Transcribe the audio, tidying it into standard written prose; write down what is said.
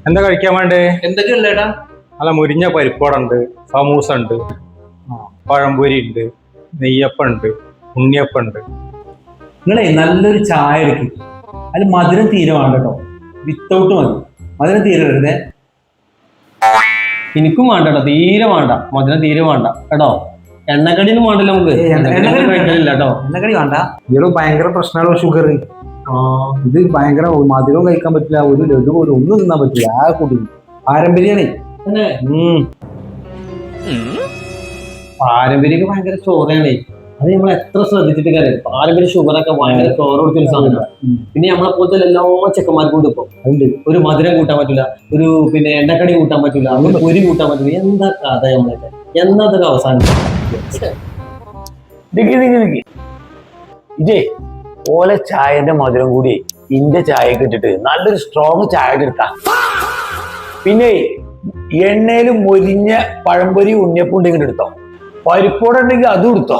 എന്താ കഴിക്കാൻ വേണ്ടേ? എന്തൊക്കെയുള്ളേടാ? നല്ല മുരിഞ്ഞ പരിപ്പോടുണ്ട്, സമൂസ ഉണ്ട്, പഴംപൊരി ഉണ്ട്, നെയ്യപ്പം ഉണ്ട്, ഉണ്ണിയപ്പം ഉണ്ട്. നിങ്ങളെ നല്ലൊരു ചായ എടുക്കും. അതിൽ മധുരം തീരെ വേണ്ട കേട്ടോ. വിത്തൗട്ട് മതി. മധുരം തീരെ വരുന്നേ. എനിക്കും വേണ്ട കേട്ടോ, തീരെ വേണ്ട. മധുരം തീരെ വേണ്ട കേട്ടോ. എണ്ണക്കടിയൊന്നും വേണ്ടല്ലോ നമുക്ക്. എണ്ണക്കടി കഴിക്കലില്ല കേട്ടോ. എണ്ണക്കടി വേണ്ട. ഇയാള് ഭയങ്കര പ്രശ്നമാണോ ഷുഗർ? ഇത് ഭയങ്കര മധുരവും കഴിക്കാൻ പറ്റില്ല, ഒരു ലഡു പോലും ഒന്നും തിന്നാൻ പറ്റില്ല. ആ കുടി പാരമ്പര്യാണേ. പാരമ്പര്യമൊക്കെ ഭയങ്കര ചോറയാണേ. അത് നമ്മൾ എത്ര ശ്രദ്ധിച്ചിട്ട് കാര്യം. പാരമ്പര്യ ഷുഗറൊക്കെ ഭയങ്കര ചോറ് കൊടുത്തൊരു സാധനമാണ്. പിന്നെ നമ്മളെ പോലത്തെ എല്ലാ ചെക്കന്മാർക്കും ഉണ്ട്. ഇപ്പൊ അതുകൊണ്ട് ഒരു മധുരം കൂട്ടാൻ പറ്റില്ല, ഒരു പിന്നെ എണ്ണക്കടി കൂട്ടാൻ പറ്റില്ല, ഒരു പൊരി കൂട്ടാൻ പറ്റില്ല. എന്താ കഥ നമ്മളൊക്കെ? എന്നതൊക്കെ അവസാനം ഇതേ ഓലെ ചായന്റെ മധുരം കൂടി ഇന്റെ ചായക്ക് ഇട്ടിട്ട് നല്ലൊരു സ്ട്രോങ് ചായ എടുത്താ. പിന്നെ എണ്ണയില് മൊരിഞ്ഞ പഴംപൊരി ഉണ്ണിയപ്പം ഉണ്ടെങ്കിൽ എടുത്തോ, പരിപ്പോടെ ഉണ്ടെങ്കിൽ അതും എടുത്തോ.